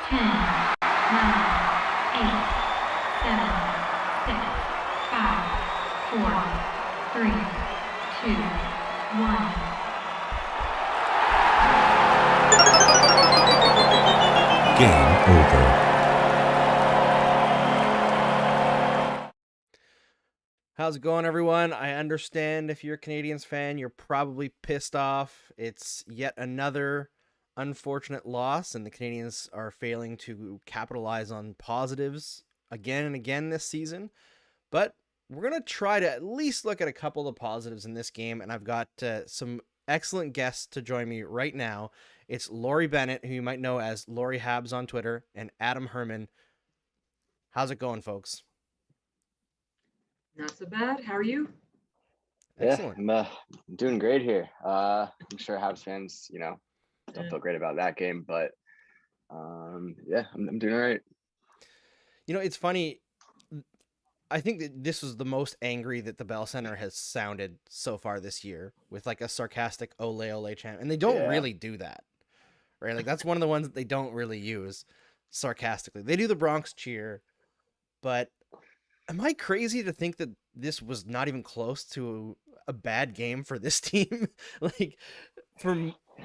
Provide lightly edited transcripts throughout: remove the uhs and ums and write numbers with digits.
10, 9, 8, 7, 6, 5, 4, 3, 2, 1. Game over. How's it going, everyone? I understand if you're a Canadiens fan, you're probably pissed off. It's yet another unfortunate loss, and the Canadiens are failing to capitalize on positives again and again this season. But we're going to try to at least look at a couple of positives in this game, and I've got some excellent guests to join me right now. It's Lori Bennett, who you might know as Lori Habs on Twitter, and Adam Herman. How's it going, folks? Not so bad. How are you? Excellent. Yeah, I'm doing great here. I'm sure Habs fans, don't feel great about that game, but yeah, I'm doing all right. It's funny. I think that this was the most angry that the Bell Center has sounded so far this year, with like a sarcastic "ole ole" chant, and they don't really do that, right? Like that's one of the ones that they don't really use sarcastically. They do the Bronx cheer, but am I crazy to think that this was not even close to a bad game for this team?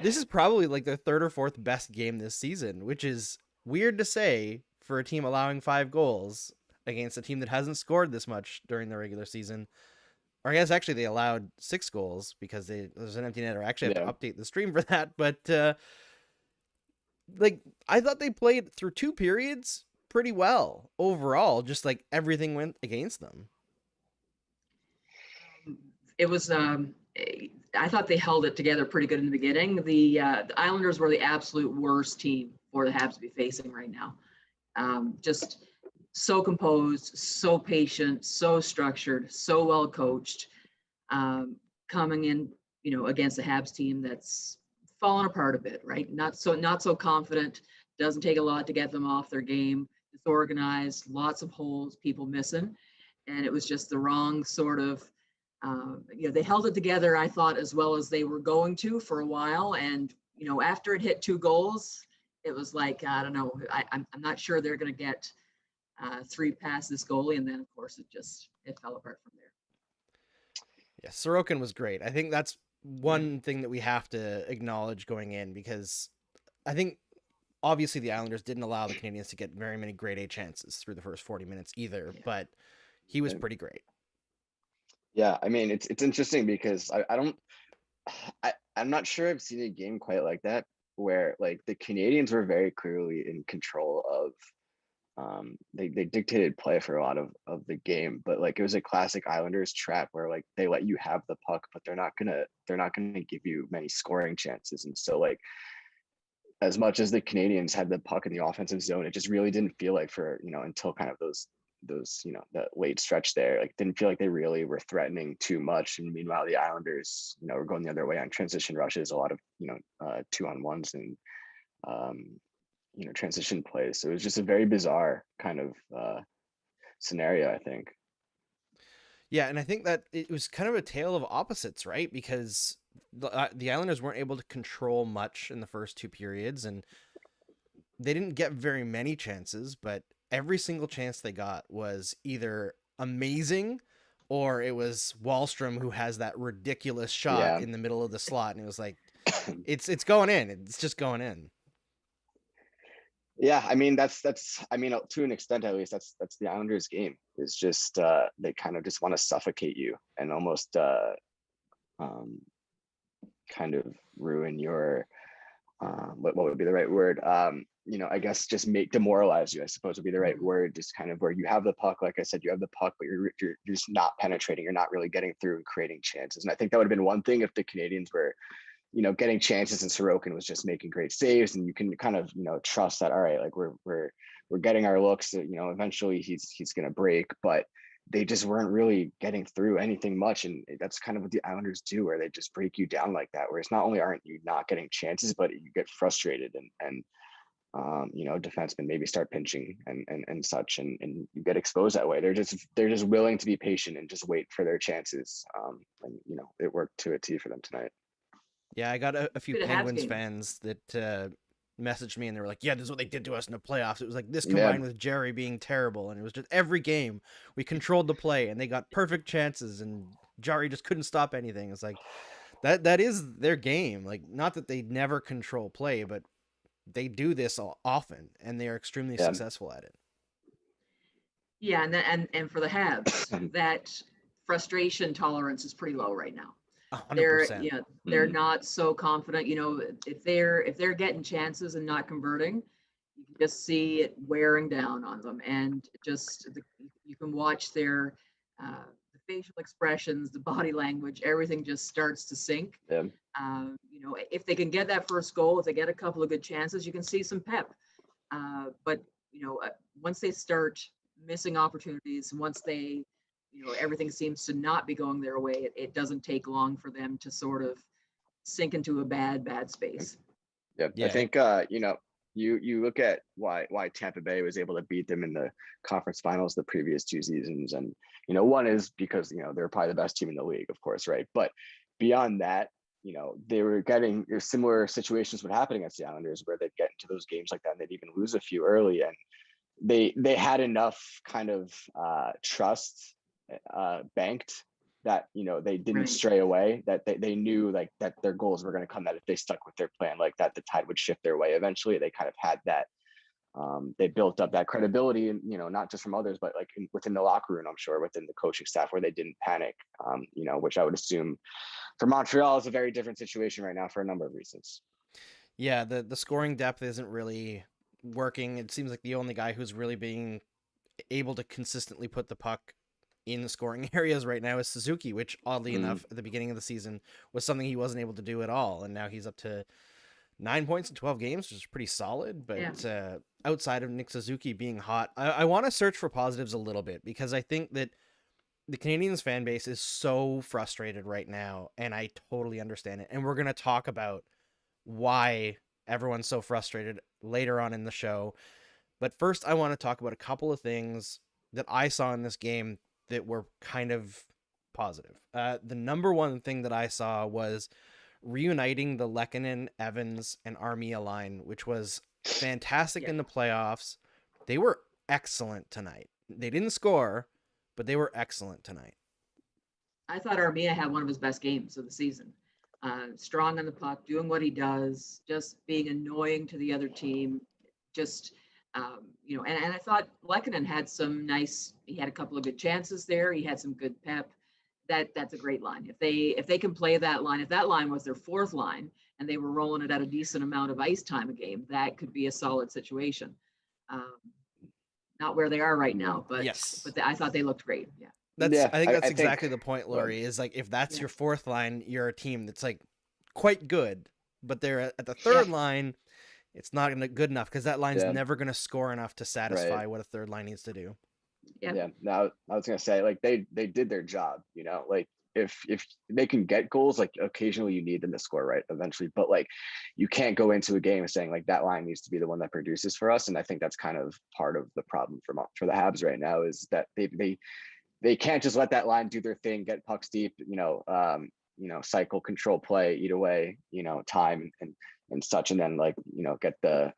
This is probably like their third or fourth best game this season, which is weird to say for a team allowing 5 goals against a team that hasn't scored this much during the regular season. Or I guess actually they allowed 6 goals because there's an empty net, or actually have to update the stream for that. But I thought they played through 2 periods pretty well overall, just like everything went against them. It was I thought they held it together pretty good in the beginning. The Islanders were the absolute worst team for the Habs to be facing right now. Just so composed, so patient, so structured, so well coached, coming in, against a Habs team that's fallen apart a bit, right? Not so confident. Doesn't take a lot to get them off their game. Disorganized, lots of holes, people missing, and it was just the wrong sort of. They held it together, I thought, as well as they were going to for a while, and after it hit 2 goals, it was like, I don't know, I'm not sure they're going to get 3 past this goalie, and then of course it fell apart from there. Yeah, Sorokin was great. I think that's one thing that we have to acknowledge going in, because I think obviously the Islanders didn't allow the Canadiens to get very many grade A chances through the first 40 minutes either, but he was pretty great. Yeah, I mean, it's interesting because I'm not sure I've seen a game quite like that where like the Canadiens were very clearly in control of they dictated play for a lot of the game, but like it was a classic Islanders trap where like they let you have the puck, but they're not gonna give you many scoring chances. And so like as much as the Canadiens had the puck in the offensive zone, it just really didn't feel like for until kind of those that late stretch there, like didn't feel like they really were threatening too much. And meanwhile the Islanders were going the other way on transition rushes, a lot of 2-on-1s and transition plays. So it was just a very bizarre kind of scenario, I think. Yeah, and I think that it was kind of a tale of opposites, right? Because the Islanders weren't able to control much in the first 2 periods, and they didn't get very many chances, but every single chance they got was either amazing or it was Wahlstrom who has that ridiculous shot in the middle of the slot, and it was like it's going in. It's just going in. Yeah, I mean that's I mean to an extent at least that's the Islanders game. It's just they kind of just want to suffocate you and almost kind of ruin your what would be the right word? I guess just demoralize you, I suppose would be the right word. Just kind of where you have the puck, like I said, you have the puck, but you're just not penetrating. You're not really getting through and creating chances. And I think that would have been one thing if the Canadiens were, getting chances and Sorokin was just making great saves, and you can kind of, trust that, all right, like we're getting our looks, eventually he's going to break, but they just weren't really getting through anything much. And that's kind of what the Islanders do, where they just break you down like that, where it's not only aren't you not getting chances, but you get frustrated and defensemen maybe start pinching and such, and you get exposed that way. They're just willing to be patient and just wait for their chances. And it worked to a T for them tonight. Yeah, I got a few Penguins fans that messaged me and they were like, yeah, this is what they did to us in the playoffs. It was like this Yeah. combined with Jerry being terrible. And it was just every game we controlled the play and they got perfect chances and Jerry just couldn't stop anything. It's like that is their game. Like, not that they never control play, but they do this often and they are extremely Yeah. successful at it. Yeah, and for the Habs, that frustration tolerance is pretty low right now. 100%. They're not so confident. If they're getting chances and not converting, you can just see it wearing down on them, and you can watch their the facial expressions, the body language, everything just starts to sink. Yeah. If they can get that first goal, if they get a couple of good chances, you can see some pep. But once they start missing opportunities, once they everything seems to not be going their way, it doesn't take long for them to sort of sink into a bad space. Yeah. Yeah. I think you look at why Tampa Bay was able to beat them in the conference finals the previous 2 seasons, and one is because they're probably the best team in the league, of course, right? But beyond that, they were getting similar situations would happen against the Islanders where they'd get into those games like that and they'd even lose a few early, and they had enough kind of trust banked that they didn't Right. stray away, that they knew like that their goals were going to come, that if they stuck with their plan like that, the tide would shift their way eventually. They kind of had that they built up that credibility, and not just from others, but like within the locker room, I'm sure within the coaching staff, where they didn't panic, which I would assume for Montreal is a very different situation right now for a number of reasons. Yeah, the scoring depth isn't really working. It seems like the only guy who's really being able to consistently put the puck in the scoring areas right now is Suzuki, which oddly enough at the beginning of the season was something he wasn't able to do at all, and now he's up to 9 points in 12 games, which is pretty solid. But outside of Nick Suzuki being hot, I want to search for positives a little bit, because I think that the Canadiens fan base is so frustrated right now, and I totally understand it. And we're going to talk about why everyone's so frustrated later on in the show. But first, I want to talk about a couple of things that I saw in this game that were kind of positive. The number one thing that I saw was reuniting the Lehkonen, Evans, and Armia line, which was fantastic in the playoffs. They were excellent tonight. They didn't score, but they were excellent tonight. I thought Armia had one of his best games of the season. Strong on the puck, doing what he does, just being annoying to the other team. Just, and I thought Lehkonen had he had a couple of good chances there. He had some good pep. That's a great line. If they can play that line, if that line was their fourth line and they were rolling it at a decent amount of ice time a game, that could be a solid situation. Not where they are right now, but yes, but I thought they looked great. Yeah. I think that's I exactly think, the point, Lori, is like, if that's your fourth line, you're a team that's like quite good, but they're at the third line, it's not good enough, because that line's never going to score enough to satisfy what a third line needs to do. Yeah. Now I was gonna say, like, they did their job, like if they can get goals, like occasionally you need them to score, right, eventually, but like you can't go into a game saying like that line needs to be the one that produces for us. And I think that's kind of part of the problem for the Habs right now, is that they can't just let that line do their thing, get pucks deep, cycle, control play, eat away, time and such, and then like get the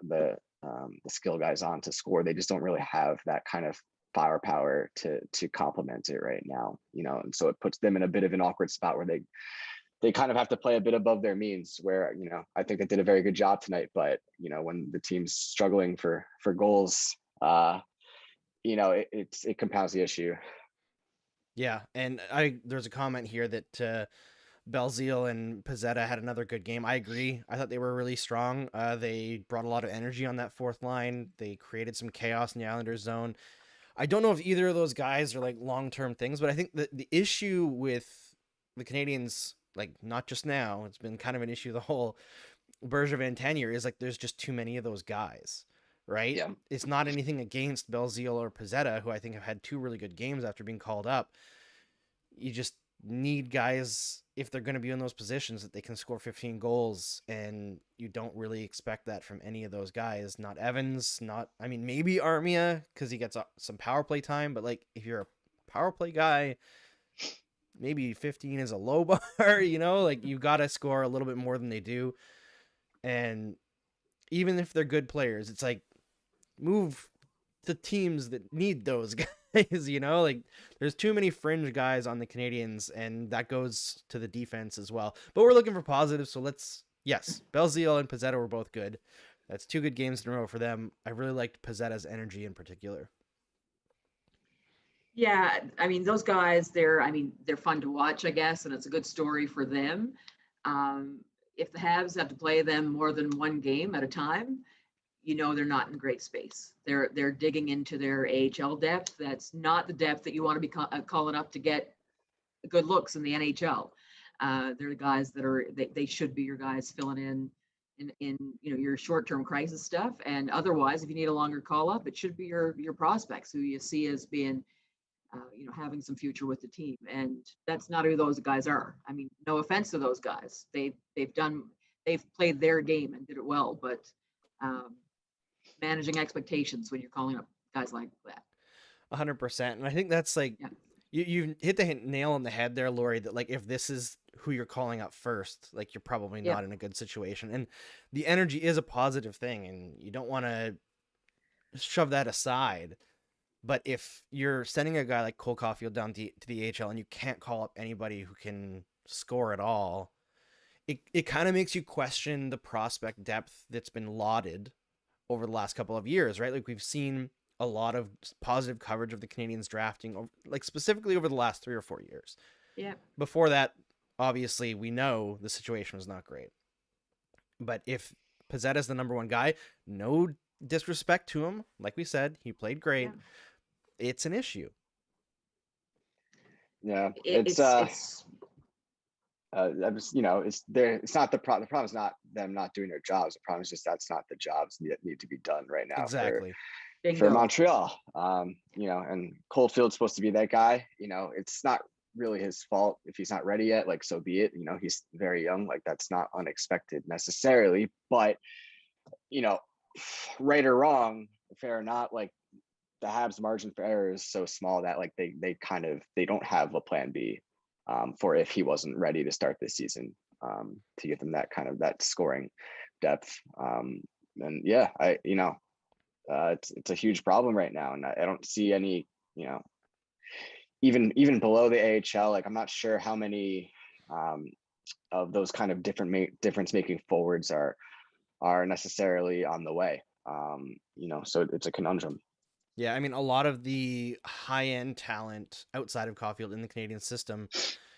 skill guys on to score. They just don't really have that kind of firepower to complement it right now, and so it puts them in a bit of an awkward spot where they kind of have to play a bit above their means, where I think they did a very good job tonight, but when the team's struggling for goals, it compounds the issue. Yeah, and there's a comment here that Belzile and Pizzetta had another good game. I agree. I thought they were really strong. They brought a lot of energy on that fourth line. They created some chaos in the Islanders zone. I don't know if either of those guys are like long-term things, but I think that the issue with the Canadiens, like not just now, it's been kind of an issue the whole Bergevin tenure, is like there's just too many of those guys, right? Yeah. It's not anything against Belzile or Pizzetta, who I think have had 2 really good games after being called up. You just need guys, if they're going to be in those positions, that they can score 15 goals, and you don't really expect that from any of those guys. Not Evans, maybe Armia, because he gets some power play time, but like if you're a power play guy, maybe 15 is a low bar, like you got to score a little bit more than they do. And even if they're good players, it's like move to teams that need those guys. Like there's too many fringe guys on the Canadiens, and that goes to the defense as well. But we're looking for positives, so yes, Belzile and Pezzetta were both good. That's 2 good games in a row for them. I really liked Pezzetta's energy in particular. Yeah, I mean, those guys, they're fun to watch, I guess, and it's a good story for them. If the Habs have to play them more than one game at a time, they're not in great space. They're digging into their AHL depth. That's not the depth that you want to be calling up to get good looks in the NHL. They're the guys that they should be your guys filling in your short-term crisis stuff. And otherwise, if you need a longer call-up, it should be your prospects who you see as being having some future with the team. And that's not who those guys are. I mean, no offense to those guys. They've played their game and did it well, but managing expectations when you're calling up guys like that. 100%. And I think that's like, you hit the nail on the head there, Lori, that like, if this is who you're calling up first, like you're probably not in a good situation. And the energy is a positive thing, and you don't want to shove that aside. But if you're sending a guy like Cole Caulfield down to the AHL and you can't call up anybody who can score at all, it kind of makes you question the prospect depth that's been lauded over the last couple of years, right? Like we've seen a lot of positive coverage of the Canadiens drafting, like specifically over the last 3 or 4 years. Yeah. Before that, obviously, we know the situation was not great. But if Pezzetta's the number 1 guy, no disrespect to him, like we said, he played great. Yeah. It's an issue. Yeah, it's not the problem. The problem is not them not doing their jobs. The problem is just that's not the jobs that need to be done right now. Exactly. For Montreal, and Caulfield's supposed to be that guy. It's not really his fault if he's not ready yet. Like, so be it. He's very young. Like, that's not unexpected necessarily. But right or wrong, fair or not, like the Habs' margin for error is so small that like they don't have a plan B for if he wasn't ready to start this season, to give them that scoring depth. And yeah, it's a huge problem right now, and I don't see any, even below the AHL. Like, I'm not sure how many of those kind of difference making forwards are necessarily on the way. So it's a conundrum. Yeah, I mean, a lot of the high-end talent outside of Caulfield in the Canadian system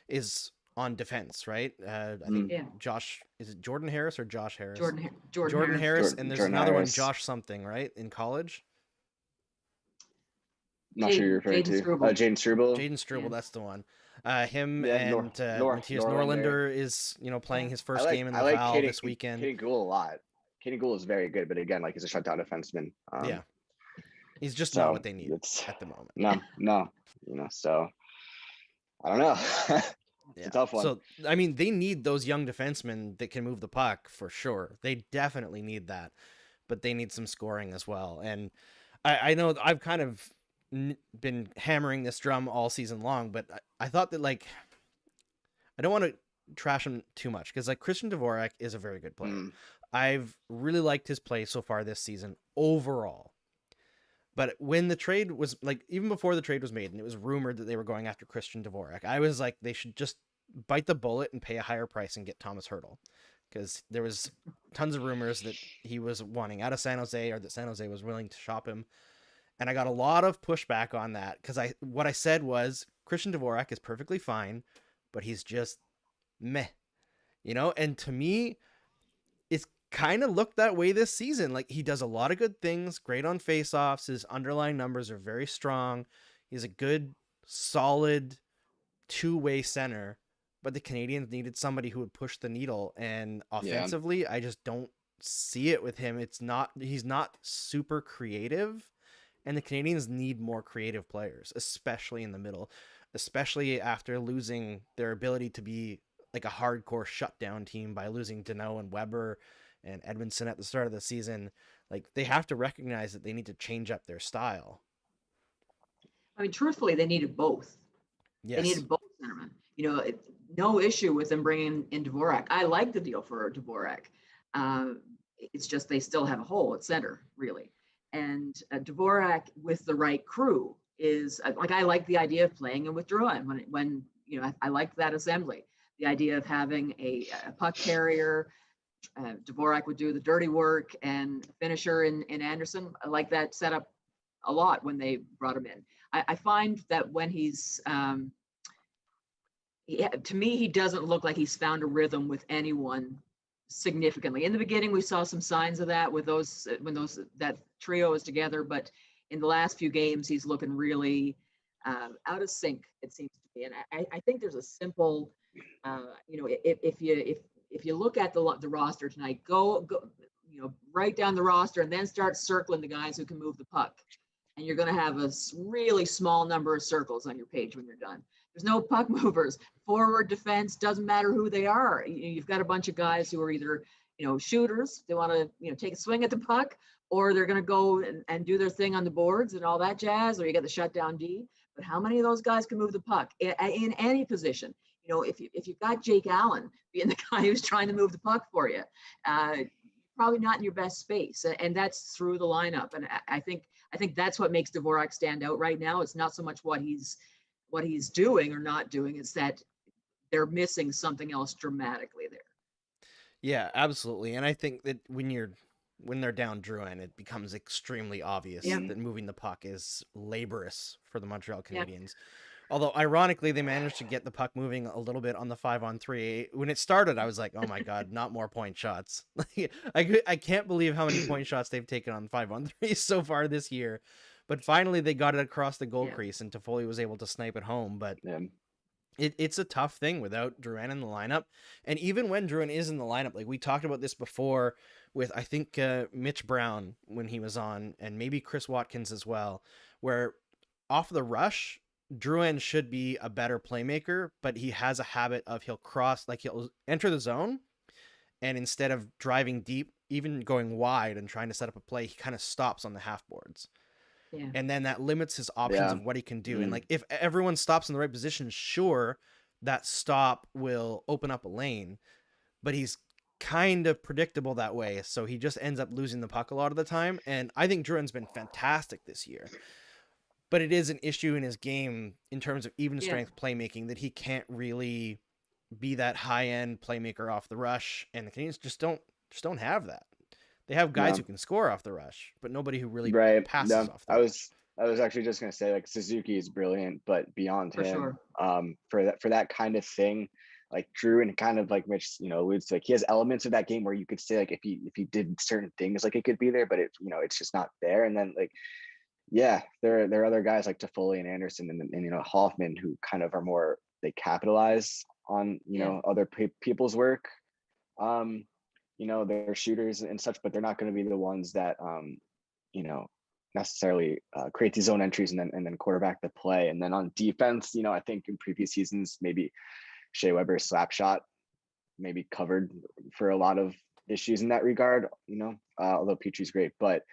is on defense, right? I think Josh, is it Jordan Harris or Josh Harris? Jordan Harris, and there's Jordan another Harris. one, Josh something, right, in college? Not sure you're referring to. Jaden Struble. Jaden Struble, that's the one. Him and Matthias Norlinder is, playing his first game in the Val this weekend. Kaden Gould a lot. Kaden Gould is very good, but again, like, he's a shutdown defenseman. He's just not what they need at the moment. No. So I don't know. It's a tough one. So, I mean, they need those young defensemen that can move the puck for sure. They definitely need that, but they need some scoring as well. And I know I've kind of been hammering this drum all season long, but I thought that, like, I don't want to trash him too much because, like, Christian Dvorak is a very good player. I've really liked his play so far this season overall. But when the trade was, like, even before the trade was made and it was rumored that they were going after Christian Dvorak, I was like, they should just bite the bullet and pay a higher price and get Thomas Hertl, because there was tons of rumors that he was wanting out of San Jose, or that San Jose was willing to shop him. And I got a lot of pushback on that, because what I said was Christian Dvorak is perfectly fine, but he's just meh, and to me, it's kind of looked that way this season. Like, he does a lot of good things, great on faceoffs. His underlying numbers are very strong. He's a good, solid two-way center, but the Canadiens needed somebody who would push the needle. And offensively, I just don't see it with him. He's not super creative, and the Canadiens need more creative players, especially in the middle, especially after losing their ability to be like a hardcore shutdown team by losing Deneau and Weber and Edmondson at the start of the season. Like, they have to recognize that they need to change up their style. I mean, truthfully, they needed both. Yes. They needed both centermen. No issue with them bringing in Dvorak. I like the deal for Dvorak. It's just they still have a hole at center, really. And Dvorak with the right crew is like, I like the idea of playing him with Drouin when I liked that assembly. The idea of having a puck carrier, Dvorak would do the dirty work, and finisher in Anderson. I like that setup a lot when they brought him in. I find that when he's, to me, he doesn't look like he's found a rhythm with anyone significantly. In the beginning, we saw some signs of that with that trio is together, but in the last few games, he's looking really out of sync, it seems to be. And I think there's a simple, if you look at the roster tonight, go, write down the roster and then start circling the guys who can move the puck. And you're going to have a really small number of circles on your page when you're done. There's no puck movers. Forward, defense, doesn't matter who they are. You've got a bunch of guys who are either, shooters. They want to, take a swing at the puck, or they're going to go and do their thing on the boards and all that jazz, or you got the shutdown D. But how many of those guys can move the puck in any position? If you've got Jake Allen being the guy who's trying to move the puck for you, probably not in your best space. And that's through the lineup. And I think that's what makes Dvorak stand out right now. It's not so much what he's doing or not doing. It's that they're missing something else dramatically there. Yeah, absolutely. And I think that when they're down Drouin, it becomes extremely obvious that moving the puck is laborious for the Montreal Canadiens. Yeah. Although, ironically, they managed to get the puck moving a little bit on the 5-on-3. When it started, I was like, oh my God, not more point shots. I can't believe how many point shots they've taken on 5-on-3 so far this year. But finally, they got it across the goal crease, and Toffoli was able to snipe it home. But it's a tough thing without Drouin in the lineup. And even when Drouin is in the lineup, like we talked about this before with, I think, Mitch Brown when he was on, and maybe Chris Watkins as well, where off the rush, Drouin should be a better playmaker, but he has a habit of he'll enter the zone, and instead of driving deep, even going wide and trying to set up a play, he kind of stops on the half boards. Yeah. And then that limits his options of what he can do. And like, if everyone stops in the right position, sure, that stop will open up a lane, but he's kind of predictable that way. So he just ends up losing the puck a lot of the time. And I think Drouin's been fantastic this year. But it is an issue in his game in terms of even strength playmaking that he can't really be that high end playmaker off the rush, and the Canadiens just don't have that. They have guys who can score off the rush, but nobody who really passes off the rush. I was actually just gonna say, like, Suzuki is brilliant, but beyond him, for that kind of thing, like Drew, and kind of like Mitch, alludes to, like, he has elements of that game where you could say, like, if he did certain things, like, it could be there, but it's just not there. And then, like, yeah, there are other guys like Toffoli and Anderson and Hoffman who kind of are more, they capitalize on other people's work. They're shooters and such, but they're not going to be the ones that necessarily create these zone entries and then quarterback the play. And then on defense, I think in previous seasons, maybe Shea Weber's slap shot maybe covered for a lot of issues in that regard. Although Petry's great, but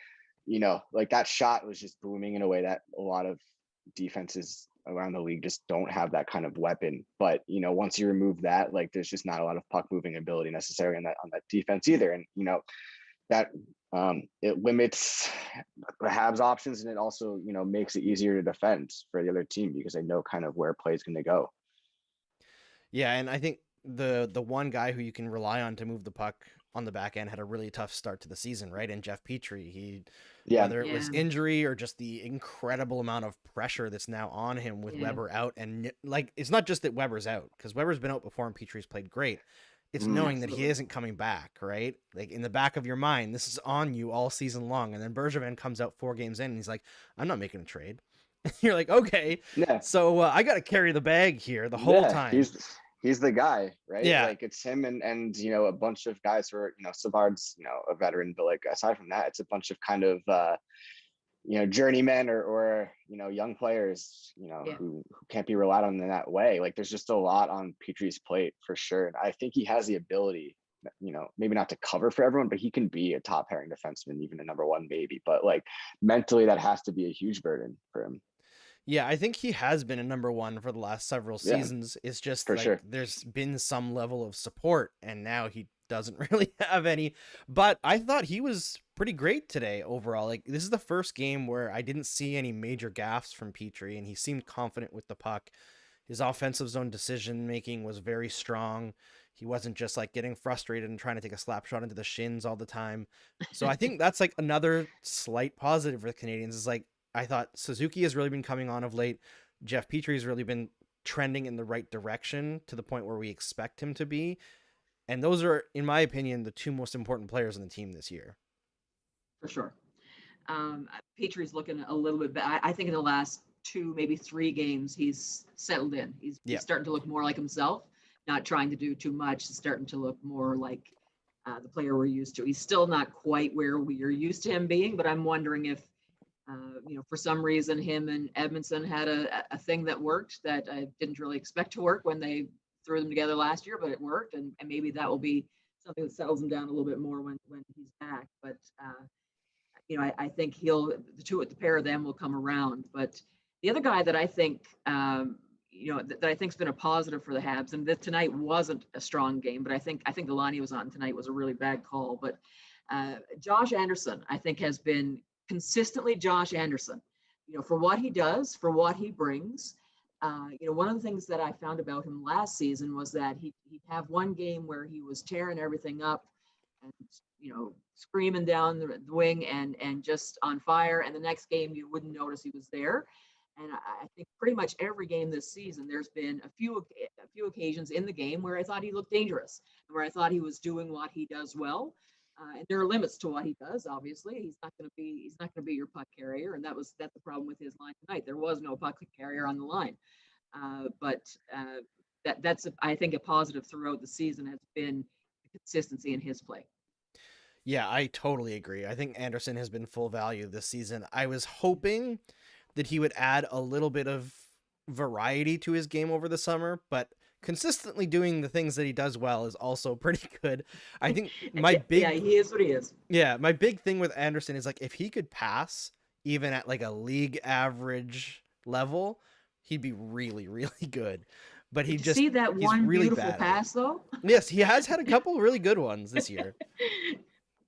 like that shot was just booming in a way that a lot of defenses around the league just don't have that kind of weapon. But once you remove that, like, there's just not a lot of puck moving ability necessarily on that defense either. And that it limits the Habs options, and it also makes it easier to defend for the other team because they know kind of where play is going to go. Yeah, and I think the one guy who you can rely on to move the puck on the back end had a really tough start to the season, right? And Jeff Petry, whether it was injury or just the incredible amount of pressure that's now on him with Weber out, and like, it's not just that Weber's out, because Weber's been out before and Petry's played great. It's knowing that he isn't coming back, right? Like, in the back of your mind, this is on you all season long. And then Bergevin comes out 4 games in and he's like, I'm not making a trade. You're like, okay, so I got to carry the bag here the whole time. He's the guy, right? Yeah. Like, it's him and a bunch of guys who are, Savard's, a veteran, but like, aside from that, it's a bunch of kind of, journeymen or young players, who can't be relied on in that way. Like, there's just a lot on Petry's plate for sure. And I think he has the ability, maybe not to cover for everyone, but he can be a top pairing defenseman, even a number 1 maybe. But like, mentally, that has to be a huge burden for him. Yeah, I think he has been a number 1 for the last several seasons. It's just like, there's been some level of support, and now he doesn't really have any. But I thought he was pretty great today overall. Like, this is the first game where I didn't see any major gaffes from Petry, and he seemed confident with the puck. His offensive zone decision making was very strong. He wasn't just like getting frustrated and trying to take a slap shot into the shins all the time. So I think that's like another slight positive for the Canadiens is like, I thought Suzuki has really been coming on of late. Jeff Petry has really been trending in the right direction to the point where we expect him to be. And those are, in my opinion, the two most important players on the team this year. For sure. Petry's looking a little bit better. I think in the last 2, maybe 3 games, he's settled in. He's starting to look more like himself, not trying to do too much. He's starting to look more like the player we're used to. He's still not quite where we are used to him being, but I'm wondering if, for some reason, him and Edmondson had a thing that worked that I didn't really expect to work when they threw them together last year, but it worked. And maybe that will be something that settles him down a little bit more when he's back. But, I think the pair of them will come around. But the other guy that I think, that I think's been a positive for the Habs, and that tonight wasn't a strong game, but I think the line he was on tonight was a really bad call. But Josh Anderson, I think, has been consistently Josh Anderson, for what he does, for what he brings. One of the things that I found about him last season was that he'd have one game where he was tearing everything up and, screaming down the wing and just on fire. And the next game, you wouldn't notice he was there. And I think pretty much every game this season, there's been a few occasions in the game where I thought he looked dangerous, where I thought he was doing what he does well. And there are limits to what he does. Obviously, he's not going to be your puck carrier, and that's the problem with his line tonight. There was no puck carrier on the line, but that's I think a positive throughout the season has been the consistency in his play. Yeah, I totally agree. I think Anderson has been full value this season. I was hoping that he would add a little bit of variety to his game over the summer, but consistently doing the things that he does well is also pretty good. I think he is what he is. Yeah, my big thing with Anderson is like if he could pass even at like a league average level, he'd be really, really good. But he just see that one really beautiful pass though. Yes, he has had a couple really good ones this year.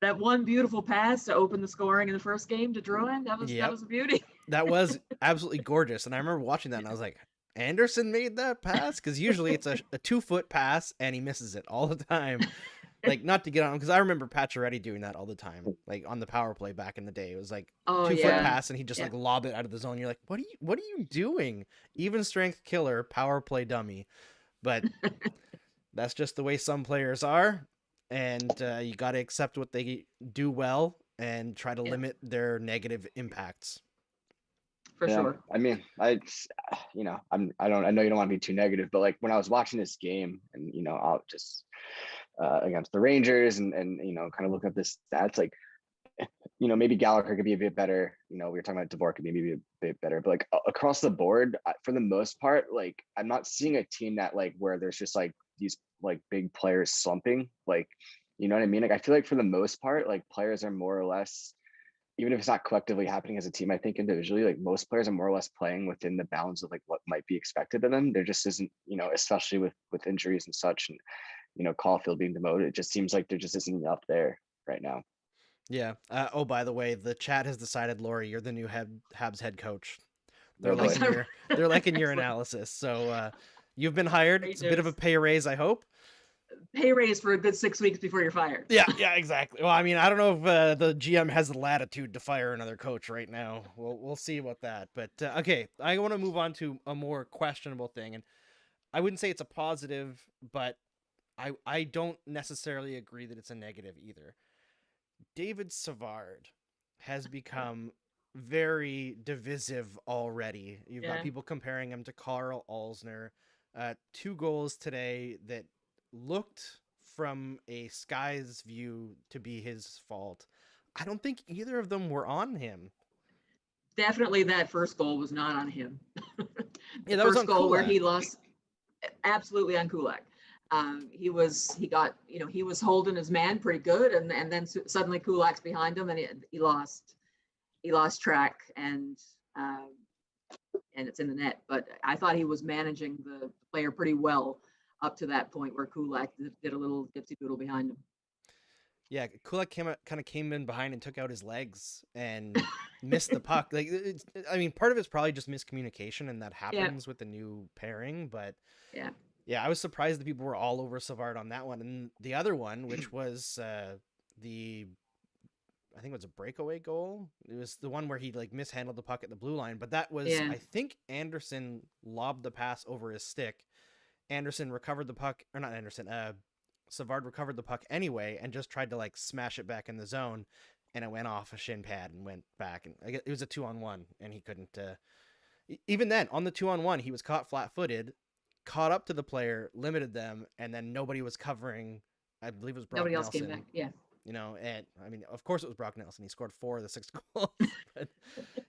That one beautiful pass to open the scoring in the first game to Drouin, that was a beauty. That was absolutely gorgeous. And I remember watching that and I was like, Anderson made that pass? Because usually it's a 2-foot pass and he misses it all the time. Like, not to get on, because I remember Pacioretty doing that all the time, like on the power play back in the day. It was like 2-foot pass and he just like lob it out of the zone. You're like, what are you doing? Even strength killer, power play dummy. But that's just the way some players are. And you got to accept what they do well and try to limit their negative impacts. For sure. I mean, I know you don't want to be too negative, but like when I was watching this game and, I'll just against the Rangers and kind of look at the stats, like, maybe Gallagher could be a bit better. We were talking about Dvorak could maybe be a bit better, but like across the board, for the most part, like I'm not seeing a team that like where there's just like these like big players slumping, like, you know what I mean? Like I feel like for the most part, like players are more or less, even if it's not collectively happening as a team, I think individually, like most players are more or less playing within the bounds of like what might be expected of them. There just isn't, especially with injuries and such, and Caulfield being demoted, it just seems like there just isn't enough there right now. Yeah. By the way, the chat has decided, Lori, you're the new Habs head coach. They're liking your analysis. So you've been hired. It's a bit of a pay raise, I hope. Pay raise for a good 6 weeks before you're fired. Yeah, exactly. Well, I mean, I don't know if the GM has the latitude to fire another coach right now. We'll see about that. But okay, I want to move on to a more questionable thing, and I wouldn't say it's a positive, but I don't necessarily agree that it's a negative either. David Savard has become very divisive already. You've got people comparing him to Carl Alsner. 2 goals today that looked from a sky's view to be his fault. I don't think either of them were on him. Definitely that first goal was not on him. That was on goal Kulak. Where he lost, absolutely on Kulak. He was holding his man pretty good, and then suddenly Kulak's behind him, and he lost track, and it's in the net. But I thought he was managing the player pretty well. up to that point where Kulak did a little dipsy doodle behind him. Yeah, Kulak came in behind and took out his legs and missed the puck. Like, I mean, part of it's probably just miscommunication, and that happens with the new pairing. But yeah, I was surprised that people were all over Savard on that one. And the other one, which was I think it was a breakaway goal. It was the one where he like mishandled the puck at the blue line. But that was, I think, Anderson lobbed the pass over his stick. Anderson recovered the puck, or not Anderson. Savard recovered the puck anyway and just tried to like smash it back in the zone, and it went off a shin pad and went back. And it was a 2-on-1, and he couldn't. Even then, on the 2-on-1, he was caught flat-footed, caught up to the player, limited them, and then nobody was covering. I believe it was Brock Nobody else Nelson. came back. Yeah. You know, and I mean, of course it was Brock Nelson. He scored 4 of the 6 goals. But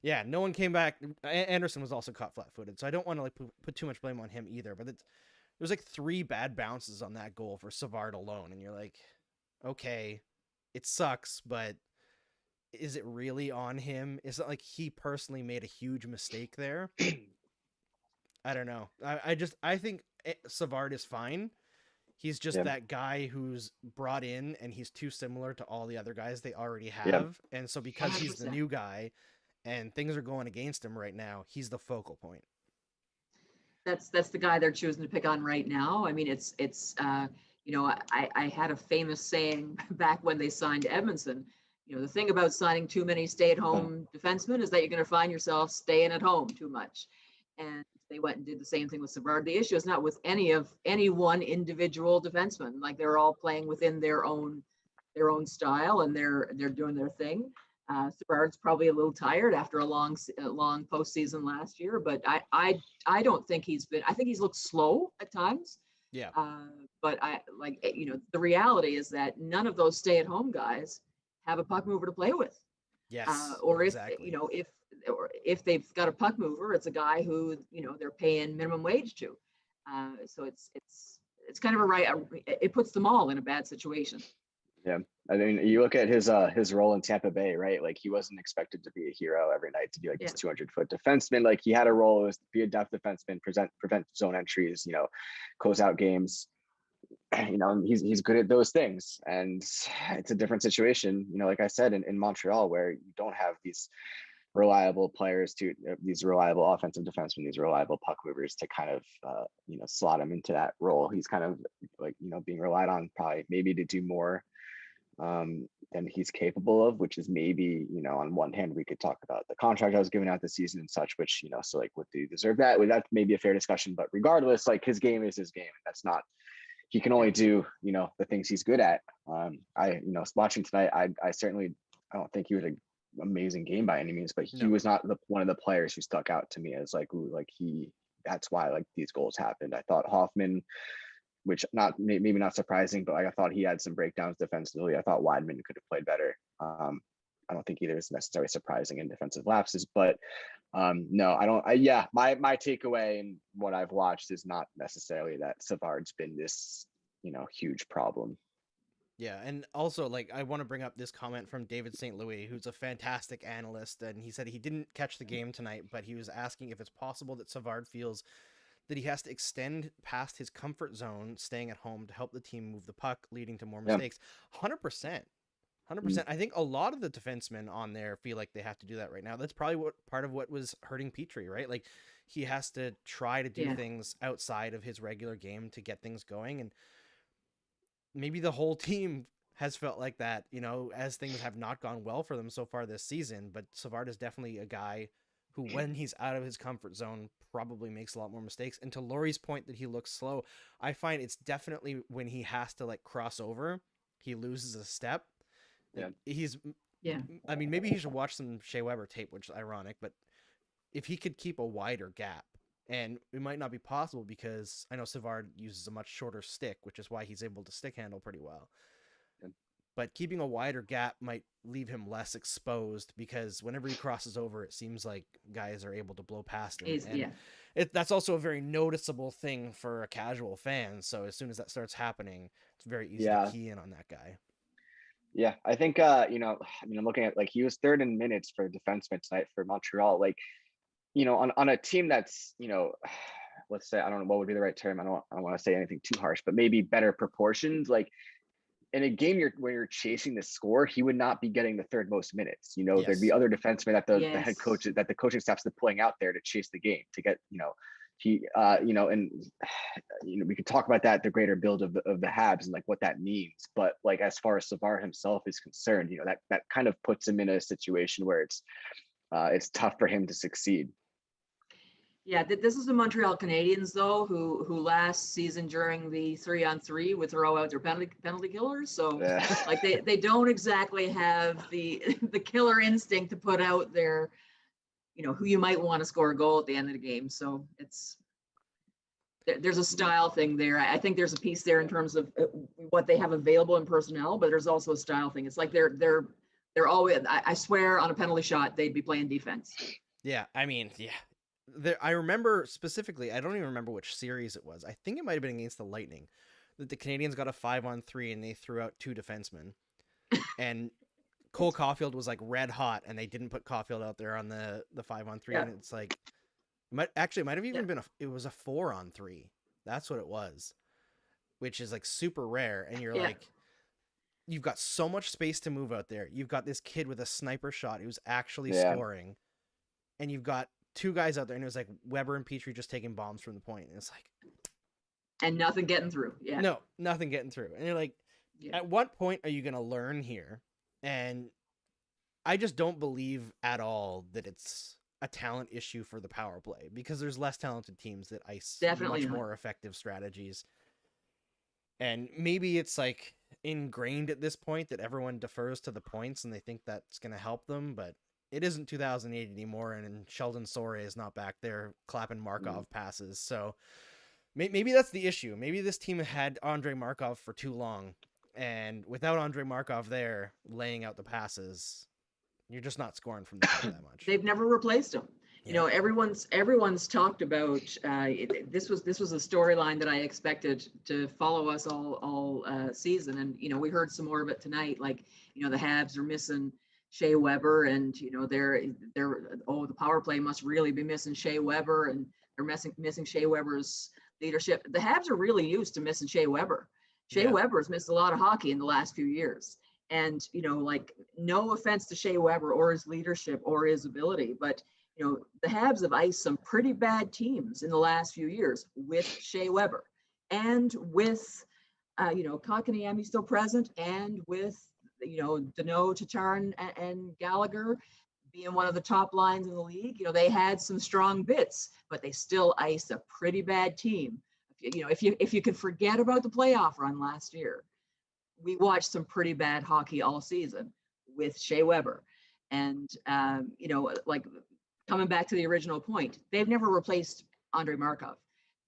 yeah, no one came back. Anderson was also caught flat-footed, so I don't want to like put too much blame on him either. But there's like 3 bad bounces on that goal for Savard alone. And you're like, okay, it sucks, but is it really on him? It's not like he personally made a huge mistake there. I don't know. I think Savard is fine. He's just that guy who's brought in, and he's too similar to all the other guys they already have. Yep. And so because 100%. He's the new guy and things are going against him right now, he's the focal point. That's the guy they're choosing to pick on right now. I mean, it's you know, I had a famous saying back when they signed Edmondson. You know, the thing about signing too many stay-at-home defensemen is that you're going to find yourself staying at home too much. And they went and did the same thing with Savard. The issue is not with any one individual defenseman. Like, they're all playing within their own style, and they're doing their thing. Savard's probably a little tired after a long postseason last year, but I don't think I think he's looked slow at times. Yeah. But you know, the reality is that none of those stay-at-home guys have a puck mover to play with. Yes. Or exactly. If, you know, if they've got a puck mover, it's a guy who, you know, they're paying minimum wage to. So it's kind of it puts them all in a bad situation. Yeah, I mean, you look at his role in Tampa Bay, right? Like, he wasn't expected to be a hero every night, to be like this 200-foot defenseman. Like, he had a role as be a depth defenseman, prevent zone entries, you know, close out games. You know, he's good at those things, and it's a different situation. You know, like I said, in Montreal, where you don't have these reliable players these reliable offensive defensemen, these reliable puck movers to kind of you know, slot him into that role. He's kind of like, you know, being relied on probably maybe to do more than he's capable of, which is maybe, you know, on one hand, we could talk about the contract I was giving out this season and such, which, you know, so like, what do you deserve that? Well, that's maybe a fair discussion, but regardless, like, his game is his game. That's not, he can only do, you know, the things he's good at. You know, watching tonight, I don't think he was an amazing game by any means, but he was not one of the players who stuck out to me as like, ooh, like that's why like these goals happened. I thought Hoffman, which maybe not surprising, but like, I thought he had some breakdowns defensively. I thought Wideman could have played better. I don't think either is necessarily surprising in defensive lapses, but no, I don't. My takeaway and what I've watched is not necessarily that Savard's been this, you know, huge problem. Yeah, and also, like, I want to bring up this comment from David St. Louis, who's a fantastic analyst, and he said he didn't catch the game tonight, but he was asking if it's possible that Savard feels that he has to extend past his comfort zone, staying at home, to help the team move the puck, leading to more mistakes. 100%. 100%. I think a lot of the defensemen on there feel like they have to do that right now. That's probably part of what was hurting Petry, right? Like, he has to try to do things outside of his regular game to get things going. And maybe the whole team has felt like that, you know, as things have not gone well for them so far this season. But Savard is definitely a guy who, when he's out of his comfort zone, probably makes a lot more mistakes. And to Laurie's point that he looks slow, I find it's definitely when he has to like cross over, he loses a step. I mean, maybe he should watch some Shea Weber tape, which is ironic, but if he could keep a wider gap, and it might not be possible because I know Savard uses a much shorter stick, which is why he's able to stick handle pretty well. But keeping a wider gap might leave him less exposed, because whenever he crosses over, it seems like guys are able to blow past him. That's also a very noticeable thing for a casual fan. So as soon as that starts happening, it's very easy to key in on that guy. Yeah, I think, you know, I mean, I'm looking at, like, he was third in minutes for defenseman tonight for Montreal. Like, you know, on a team that's, you know, let's say, I don't know what would be the right term. I don't want to say anything too harsh, but maybe better proportions. Like in a game where you're chasing the score, he would not be getting the third most minutes. There'd be other defensemen that the head coach, that the coaching staff's pulling out there to chase the game, to get, and we could talk about that, the greater build of the Habs and like what that means. But like, as far as Savard himself is concerned, that kind of puts him in a situation where it's tough for him to succeed. Yeah, this is the Montreal Canadiens, though, who last season during the 3-on-3 would throw out their penalty killers. So like they don't exactly have the killer instinct to put out their, who you might want to score a goal at the end of the game. So there's a style thing there. I think there's a piece there in terms of what they have available in personnel, but there's also a style thing. It's like they're always, I swear, on a penalty shot, they'd be playing defense. Yeah, I mean, yeah. I remember specifically, I don't even remember which series it was. I think it might have been against the Lightning, that the Canadiens got a 5-on-3 and they threw out 2 defensemen. And Cole Caulfield was like red hot, and they didn't put Caulfield out there on the 5-on-3. Yeah. And it's like, it might have even been it was a 4-on-3. That's what it was, which is like super rare. And you're like, you've got so much space to move out there. You've got this kid with a sniper shot who's actually scoring, and you've got 2 guys out there, and it was like Weber and Petry just taking bombs from the point. And it's like, and nothing getting through. Yeah. No, nothing getting through. And you're like, at what point are you going to learn here? And I just don't believe at all that it's a talent issue for the power play, because there's less talented teams that ice much more effective strategies. And maybe it's like ingrained at this point that everyone defers to the points and they think that's going to help them, but it isn't 2008 anymore, and Sheldon Sorey is not back there clapping Markov passes. So maybe that's the issue. Maybe this team had Andrei Markov for too long, and without Andrei Markov there laying out the passes, you're just not scoring from the top that much. They've never replaced him. Yeah. Everyone's talked about this was a storyline that I expected to follow us all season, and we heard some more of it tonight. Like the Habs are missing Shea Weber, and the power play must really be missing Shea Weber, and they're missing Shea Weber's leadership. The Habs are really used to missing Shea Weber. Shea Weber's missed a lot of hockey in the last few years, and no offense to Shea Weber or his leadership or his ability, but the Habs have iced some pretty bad teams in the last few years with Shea Weber, and with Kotkaniemi still present, and with Danault, Tatar, and Gallagher being one of the top lines in the league. They had some strong bits, but they still iced a pretty bad team. If you could forget about the playoff run last year, we watched some pretty bad hockey all season with Shea Weber. And like coming back to the original point, they've never replaced Andrei Markov.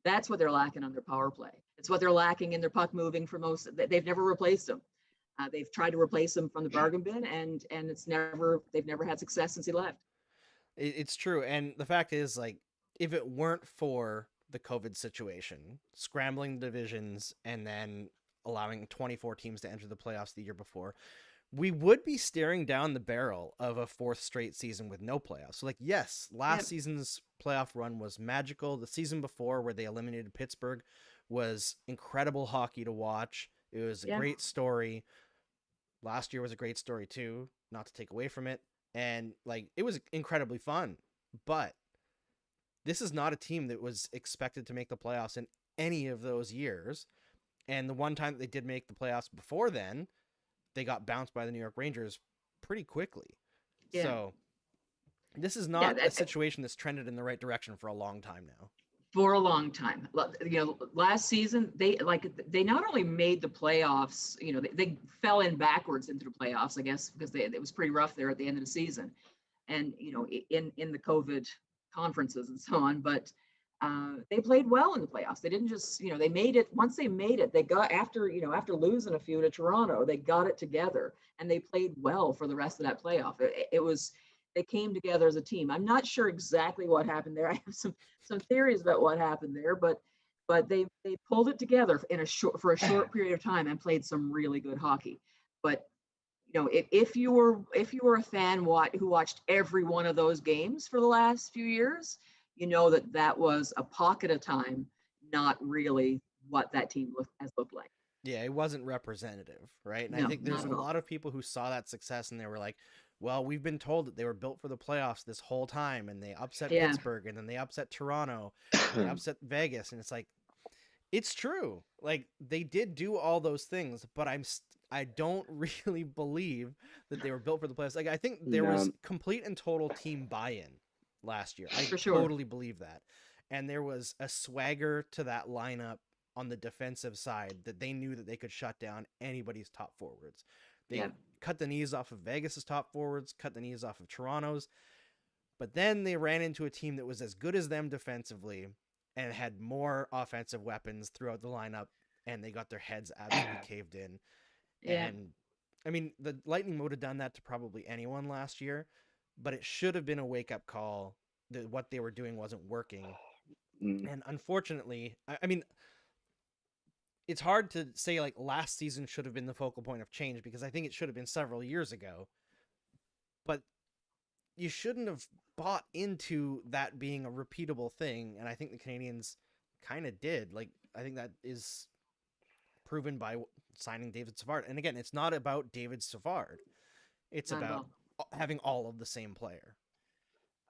That's what they're lacking on their power play. It's what they're lacking in their puck moving for most. They've never replaced him. They've tried to replace him from the bargain bin, and they've never had success since he left. It's true. And the fact is, like, if it weren't for the COVID situation, scrambling divisions, and then allowing 24 teams to enter the playoffs the year before, we would be staring down the barrel of a 4th straight season with no playoffs. So, like, yes, last season's playoff run was magical. The season before, where they eliminated Pittsburgh, was incredible hockey to watch. It was a great story. Last year was a great story too, not to take away from it. And like, it was incredibly fun, but this is not a team that was expected to make the playoffs in any of those years. And the one time that they did make the playoffs before then, they got bounced by the New York Rangers pretty quickly. Yeah. So this is not a situation that's trended in the right direction for a long time now. For a long time. Last season, they not only made the playoffs, they fell in backwards into the playoffs, I guess, because it was pretty rough there at the end of the season, and in the COVID conferences and so on. But they played well in the playoffs. They didn't just, they made it. Once they made it, they got after losing a few to Toronto, they got it together, and they played well for the rest of that playoff. They came together as a team. I'm not sure exactly what happened there. I have some theories about what happened there, but they pulled it together for a short period of time and played some really good hockey. But if you were a fan who watched every one of those games for the last few years, you know that was a pocket of time, not really what that team has looked like. Yeah, it wasn't representative, right? And I No, think there's not a at all. lot of people who saw that success and they were like, well, we've been told that they were built for the playoffs this whole time, and they upset Yeah. Pittsburgh, and then they upset Toronto, and they upset Vegas, and it's like, it's true. Like, they did do all those things, but I don't really believe that they were built for the playoffs. Like, I think there was No. complete and total team buy-in last year. I For sure. totally believe that. And there was a swagger to that lineup on the defensive side that they knew that they could shut down anybody's top forwards. They Yeah. cut the knees off of Vegas's top forwards, cut the knees off of Toronto's, but then they ran into a team that was as good as them defensively and had more offensive weapons throughout the lineup, and they got their heads absolutely caved in. Yeah. And I mean, the Lightning would have done that to probably anyone last year, but it should have been a wake-up call that what they were doing wasn't working. And unfortunately, I mean, it's hard to say like last season should have been the focal point of change, because I think it should have been several years ago. But you shouldn't have bought into that being a repeatable thing, and I think the Canadiens kind of did. Like, I think that is proven by signing David Savard. And again, it's not about David Savard. It's Not at about having all of the same player.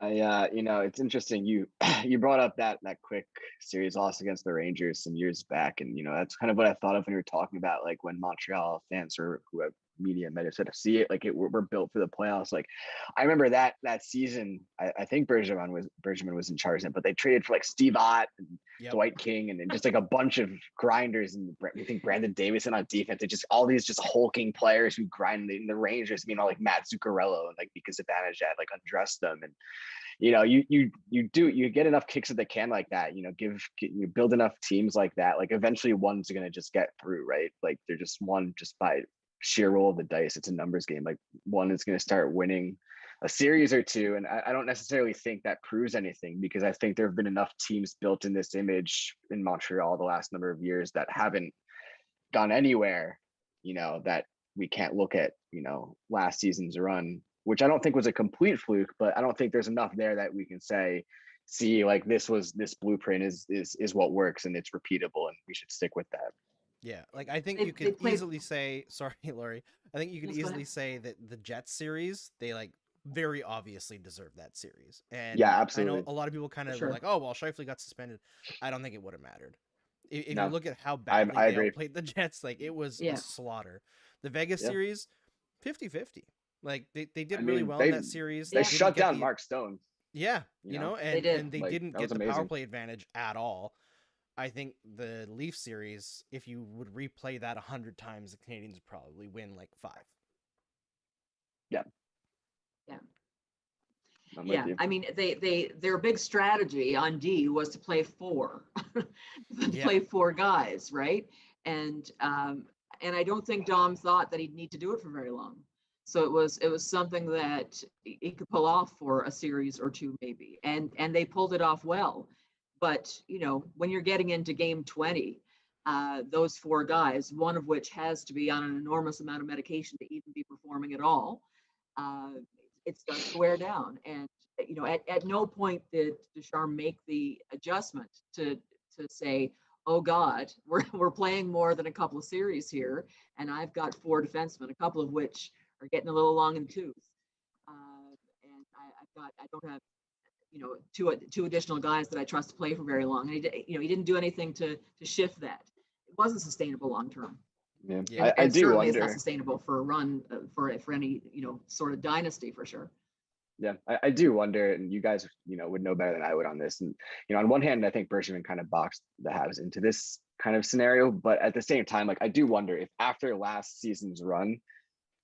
It's interesting. You you brought up that quick series loss against the Rangers some years back, and that's kind of what I thought of when you were talking about like when Montreal fans or who have media might have said to see it like we're built for the playoffs. Like I remember that season. I think Bergevin was in charge then, but they traded for like Steve Ott and Dwight King and just like a bunch of grinders, and you think Brandon Davison on defense. It just all these just hulking players who grind the Rangers. Like Matt Zuccarello and like Mika Zibanejad like undress them, and you get enough kicks at the can like that. You build enough teams like that. Like eventually one's gonna just get through, right? Like they're just one just by sheer roll of the dice. It's a numbers game. Like one is going to start winning a series or two. And I don't necessarily think that proves anything, because I think there have been enough teams built in this image in Montreal the last number of years that haven't gone anywhere, that we can't look at, last season's run, which I don't think was a complete fluke, but I don't think there's enough there that we can say, see, like this blueprint is what works and it's repeatable and we should stick with that. Yeah, like I think you could easily say, sorry, Laurie, I think you could easily say that the Jets series, they like very obviously deserve that series. And yeah, absolutely. I know a lot of people kind of were like, oh, well, Scheifele got suspended. I don't think it would have mattered. If you look at how badly they played the Jets, like it was a slaughter. The Vegas series, 50-50. Like they did really well in that series. They shut down Mark Stone. Yeah, and they didn't get the power play advantage at all. I think the Leaf series, if you would replay that 100 times, the Canadiens would probably win like 5. Yeah. Yeah. I mean, their big strategy on D was to play 4, play 4 guys, right? And I don't think Dom thought that he'd need to do it for very long. So it was something that he could pull off for a series or two, maybe, and they pulled it off well. But, when you're getting into game 20, those 4 guys, one of which has to be on an enormous amount of medication to even be performing at all, it starts to wear down. And, at no point did Ducharme make the adjustment to say, oh God, we're playing more than a couple of series here. And I've got 4 defensemen, a couple of which are getting a little long in the tooth. And I don't have, two additional guys that I trust to play for very long. And he didn't do anything to shift that. It wasn't sustainable long term. Yeah, I do wonder. It's not sustainable for a run for any sort of dynasty for sure. Yeah, I do wonder, and you guys would know better than I would on this. And on one hand, I think Bergevin kind of boxed the Habs into this kind of scenario, but at the same time, like I do wonder if after last season's run,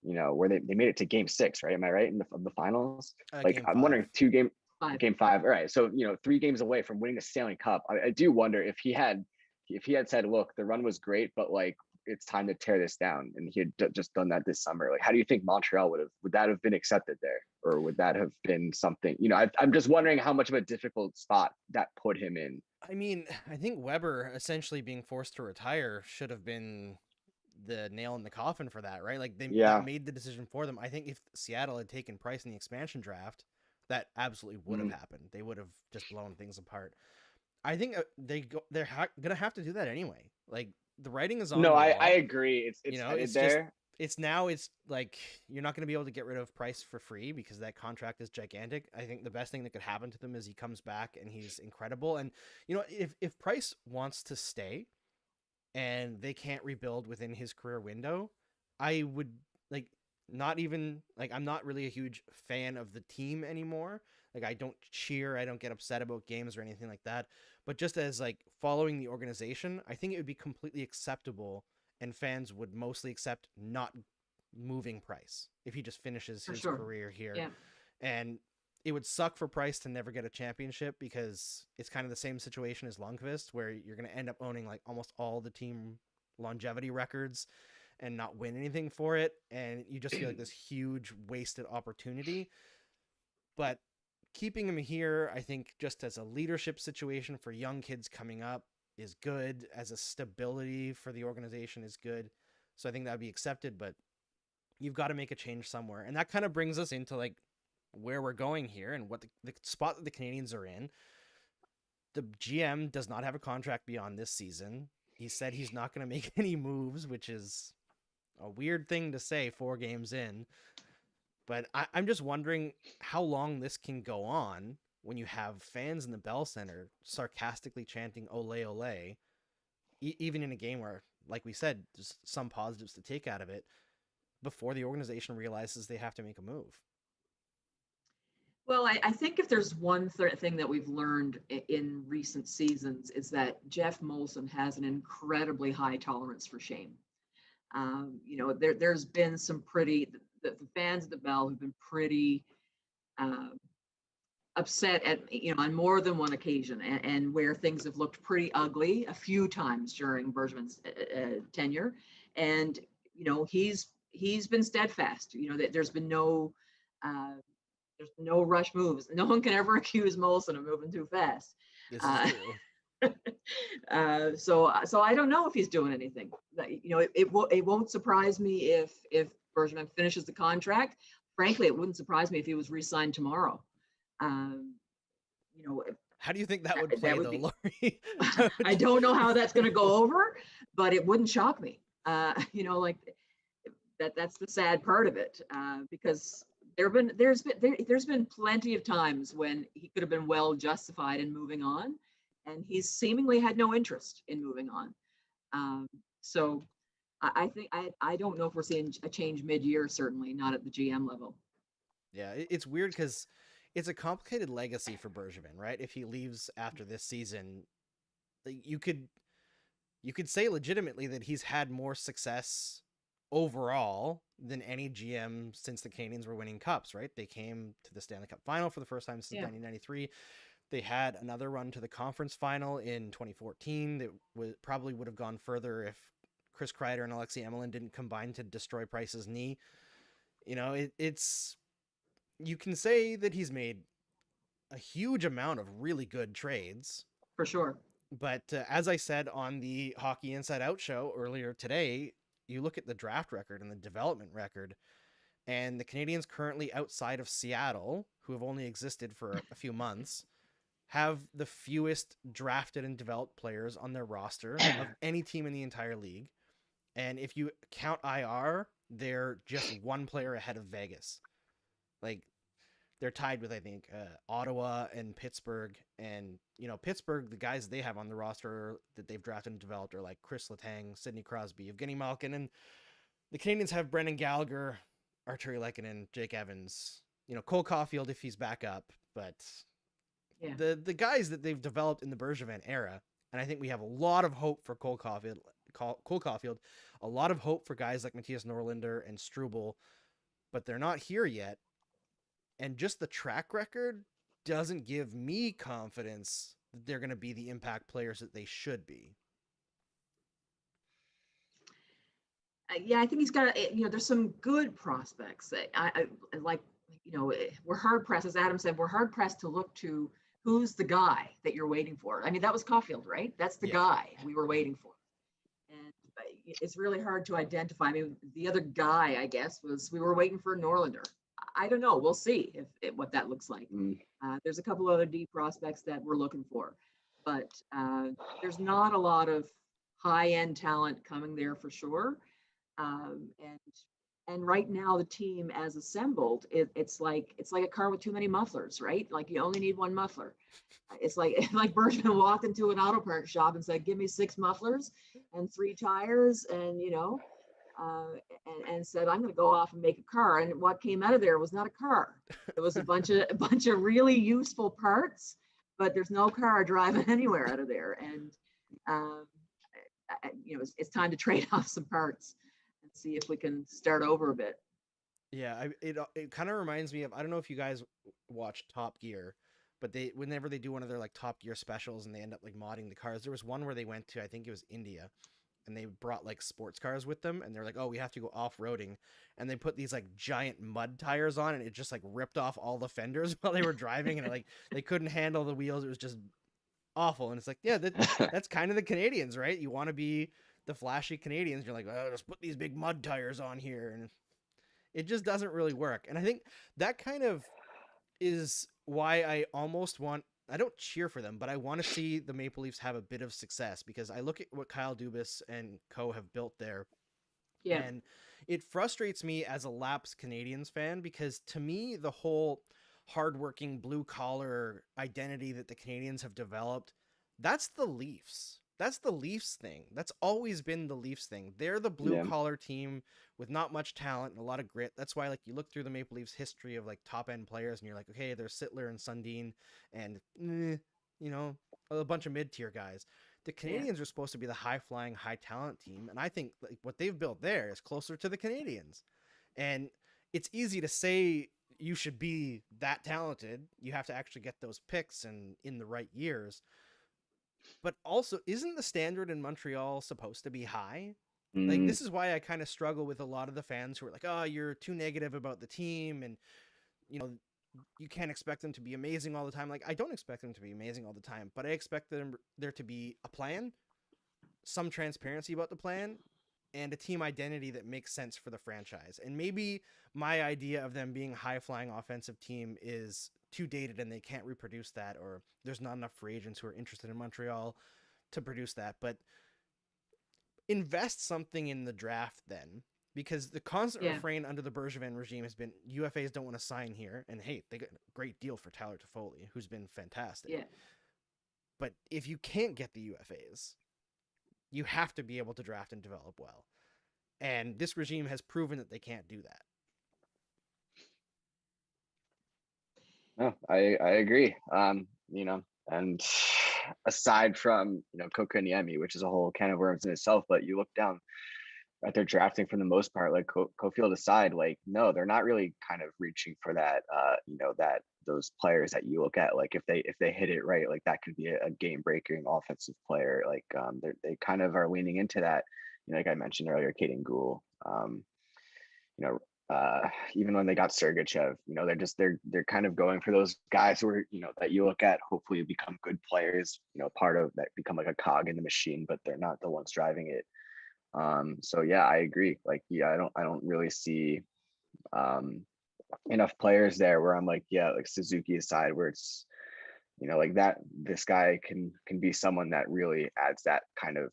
where they made it to game 6, right? Am I right in the finals? Like I'm wondering game 5. All right. So, 3 games away from winning the Stanley Cup. I do wonder if he had said, look, the run was great, but like, it's time to tear this down. And he had just done that this summer. Like, how do you think Montreal would that have been accepted there? Or would that have been something, I'm just wondering how much of a difficult spot that put him in. I mean, I think Weber essentially being forced to retire should have been the nail in the coffin for that, right? Like they made the decision for them. I think if Seattle had taken Price in the expansion draft, that absolutely would have happened. They would have just blown things apart. I think they're gonna have to do that anyway. Like the writing is on the No, wall. I agree. It's headed it's there. it's like you're not going to be able to get rid of Price for free because that contract is gigantic. I think the best thing that could happen to them is he comes back and he's incredible. And if Price wants to stay and they can't rebuild within his career window, I would not even I'm not really a huge fan of the team anymore. Like I don't cheer, I don't get upset about games or anything like that. But just as following the organization, I think it would be completely acceptable and fans would mostly accept not moving Price if he just finishes his career here. Yeah. And it would suck for Price to never get a championship because it's kind of the same situation as Lundqvist, where you're going to end up owning almost all the team longevity records and not win anything for it. And you just feel like this huge wasted opportunity. But keeping him here, I think just as a leadership situation for young kids coming up is good, as a stability for the organization is good. So I think that would be accepted, but you've got to make a change somewhere. And that kind of brings us into where we're going here and what the spot that the Canadiens are in. The GM does not have a contract beyond this season. He said he's not going to make any moves, which is a weird thing to say 4 games in. But I'm just wondering how long this can go on when you have fans in the Bell Center sarcastically chanting "Ole, ole," even in a game where, like we said, there's some positives to take out of it, before the organization realizes they have to make a move. Well, I think if there's one thing that we've learned in recent seasons is that Jeff Molson has an incredibly high tolerance for shame. There's been some the fans of the Bell have been pretty upset at on more than one occasion, and where things have looked pretty ugly a few times during Bergevin's tenure, and he's been steadfast. There's been no rush moves. No one can ever accuse Molson of moving too fast. This is true. So I don't know if he's doing anything. It won't surprise me if Bergevin finishes the contract. Frankly, it wouldn't surprise me if he was re-signed tomorrow. How do you think that would play, though, Laurie? I don't know how that's going to go over, but it wouldn't shock me. That's the sad part of it, because there's been plenty of times when he could have been well justified in moving on, and he's seemingly had no interest in moving on. So I think I don't know if we're seeing a change mid-year. Certainly not at the GM level. Yeah, it's weird because it's a complicated legacy for Bergevin, right? If he leaves after this season, you could say legitimately that he's had more success overall than any GM since the Canadiens were winning cups, right? They came to the Stanley Cup final for the first time since 1993. They had another run to the conference final in 2014 that probably would have gone further if Chris Kreider and Alexei Emelin didn't combine to destroy Price's knee. You can say that he's made a huge amount of really good trades. For sure. But as I said on the Hockey Inside Out show earlier today, you look at the draft record and the development record, and the Canadiens currently outside of Seattle, who have only existed for a few months, have the fewest drafted and developed players on their roster of any team in the entire league. And if you count IR, they're just one player ahead of Vegas. They're tied with, I think, Ottawa and Pittsburgh. And, Pittsburgh, the guys they have on the roster that they've drafted and developed are like Chris Letang, Sidney Crosby, Evgeny Malkin. And the Canadiens have Brendan Gallagher, Artturi Lehkonen, Jake Evans, Cole Caulfield if he's back up. But the guys that they've developed in the Bergevin era, and I think we have a lot of hope for Cole Caulfield, a lot of hope for guys like Matthias Norlinder and Struble, but they're not here yet. And just the track record doesn't give me confidence that they're going to be the impact players that they should be. I think he's got, there's some good prospects. I like, we're hard pressed, as Adam said, we're hard pressed to look to who's the guy that you're waiting for. I mean, that was Caulfield, right? That's the guy we were waiting for. And it's really hard to identify. I mean, the other guy, I guess, was we were waiting for Norlinder. I don't know. We'll see what that looks like. There's a couple other deep prospects that we're looking for, but there's not a lot of high-end talent coming there for sure. And right now the team as assembled, it's like a car with too many mufflers, right? Like you only need one muffler. It's like Bergman walked into an auto parts shop and said, "Give me 6 mufflers and 3 tires," and and said, "I'm going to go off and make a car." And what came out of there was not a car. It was a bunch of really useful parts, but there's no car driving anywhere out of there. And it's time to trade off some parts and see if we can start over a bit. Yeah, it kind of reminds me of, I don't know if you guys watch Top Gear, but whenever they do one of their like Top Gear specials and they end up like modding the cars, there was one where they went to, I think it was India, and they brought like sports cars with them, and they're like, "Oh, we have to go off-roading," and they put these like giant mud tires on, and it just like ripped off all the fenders while they were driving, and like they couldn't handle the wheels. It was just awful. And it's like, yeah, that's kind of the Canadians, right? You want to be the flashy Canadians. You're like, "Oh, just put these big mud tires on here," and it just doesn't really work. And I think that kind of is why I don't cheer for them, but I want to see the Maple Leafs have a bit of success, because I look at what Kyle Dubas and co have built there. Yeah. And it frustrates me as a lapsed Canadiens fan, because to me, the whole hardworking blue collar identity that the Canadiens have developed, that's the Leafs. That's the Leafs thing. That's always been the Leafs thing. They're the blue collar team with not much talent and a lot of grit. That's why, like, you look through the Maple Leafs history of like top end players and you're like, okay, there's Sittler and Sundin and a bunch of mid tier guys. The Canadiens are supposed to be the high flying, high talent team, and I think like what they've built there is closer to the Canadiens. And it's easy to say you should be that talented. You have to actually get those picks and in the right years. But also, isn't the standard in Montreal supposed to be high? Like, this is why I kind of struggle with a lot of the fans who are like, "Oh, you're too negative about the team, and you can't expect them to be amazing all the time." Like, I don't expect them to be amazing all the time, but I expect there to be a plan, some transparency about the plan, and a team identity that makes sense for the franchise. And maybe my idea of them being a high-flying offensive team is too dated and they can't reproduce that, or there's not enough free agents who are interested in Montreal to produce that. But invest something in the draft then, because the constant refrain under the Bergevin regime has been UFAs don't want to sign here. And hey, they got a great deal for Tyler Toffoli, who's been fantastic. Yeah. But if you can't get the UFAs, you have to be able to draft and develop well. And this regime has proven that they can't do that. No, I agree. And aside from, Kotkaniemi, which is a whole can of worms in itself, but you look down at their drafting for the most part, like Cofield aside, like, no, they're not really kind of reaching for that, that those players that you look at, like if they hit it right, like that could be a game breaking offensive player. Like they kind of are leaning into that, like I mentioned earlier, Kaden Gould, even when they got Sergachev, they're kind of going for those guys who are, that you look at, hopefully become good players, part of that, become like a cog in the machine, but they're not the ones driving it. So yeah, I agree. Like, yeah, I don't really see enough players there where I'm like, yeah, like Suzuki aside, where it's, like that, this guy can be someone that really adds that kind of,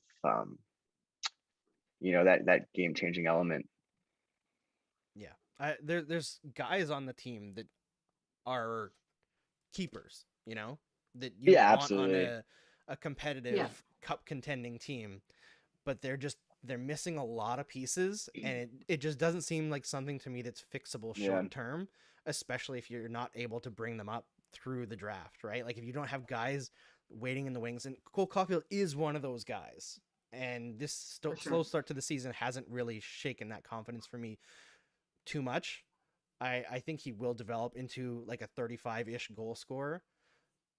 that game changing element. Yeah. There's guys on the team that are keepers, that you want absolutely. on a competitive cup contending team, but they're missing a lot of pieces, and it just doesn't seem like something to me that's fixable short term, especially if you're not able to bring them up through the draft, right? Like if you don't have guys waiting in the wings, and Cole Caulfield is one of those guys, and this slow start to the season hasn't really shaken that confidence for me too much. I think he will develop into like a 35-ish goal scorer,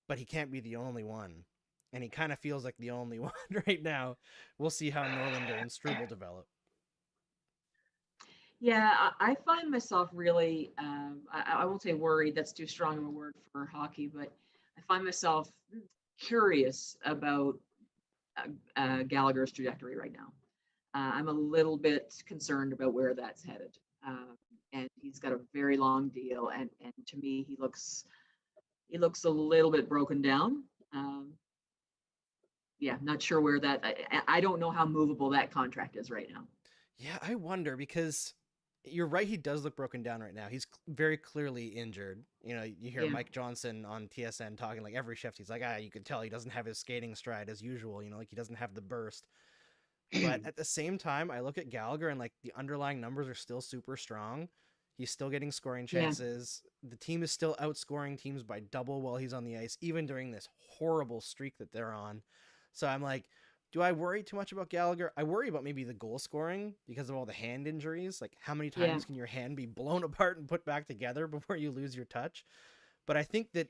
but he can't be the only one. And he kind of feels like the only one right now. We'll see how Norlinder and Struble develop. Yeah, I find myself really, I won't say worried, that's too strong of a word for hockey, but I find myself curious about Gallagher's trajectory right now. I'm a little bit concerned about where that's headed. And He's got a very long deal, and to me, he looks a little bit broken down. Yeah, not sure where that. I don't know how movable that contract is right now. Yeah, I wonder because you're right. He does look broken down right now. He's very clearly injured. You know, you hear Yeah. Mike Johnson on TSN talking like every shift. He's like, you could tell he doesn't have his skating stride as usual. You know, like he doesn't have the burst. But at the same time, I look at Gallagher and like the underlying numbers are still super strong. He's still getting scoring Yeah. chances. The team is still outscoring teams by double while he's on the ice, even during this horrible streak that they're on. So I'm like, do I worry too much about Gallagher? I worry about maybe the goal scoring because of all the hand injuries. Like, how many times Yeah. can your hand be blown apart and put back together before you lose your touch? But I think that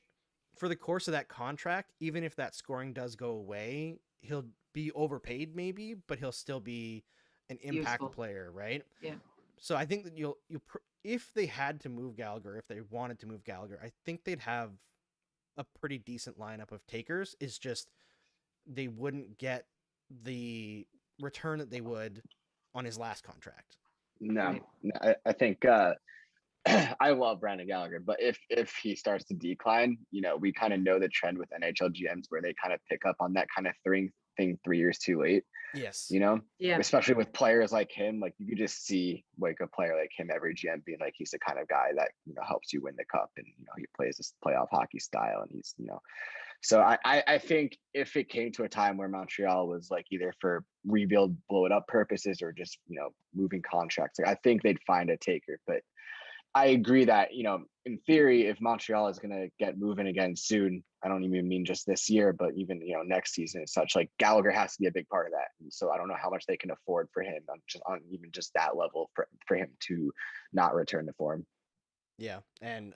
for the course of that contract, even if that scoring does go away, he'll be overpaid maybe, but he'll still be an impact Useful. player, right? Yeah. So I think that if they had to move Gallagher, if they wanted to move Gallagher, I think they'd have a pretty decent lineup of takers. It's just they wouldn't get the return that they would on his last contract. No, Right. I think I love Brandon Gallagher, but if he starts to decline, you know, we kind of know the trend with NHL GMs where they kind of pick up on that kind of thing 3 years too late. Yes. You know, Yeah. especially with players like him, like you could just see like a player like him, every GM being like, he's the kind of guy that, you know, helps you win the cup, and, you know, he plays this playoff hockey style, and he's, you know, so I think if it came to a time where Montreal was like either for rebuild, blow it up purposes, or just, you know, moving contracts, like I think they'd find a taker. But I agree that, you know, in theory, if Montreal is going to get moving again soon, I don't even mean just this year, but even, you know, next season and such, like Gallagher has to be a big part of that. And so I don't know how much they can afford for him on even just that level for him to not return to form. Yeah. And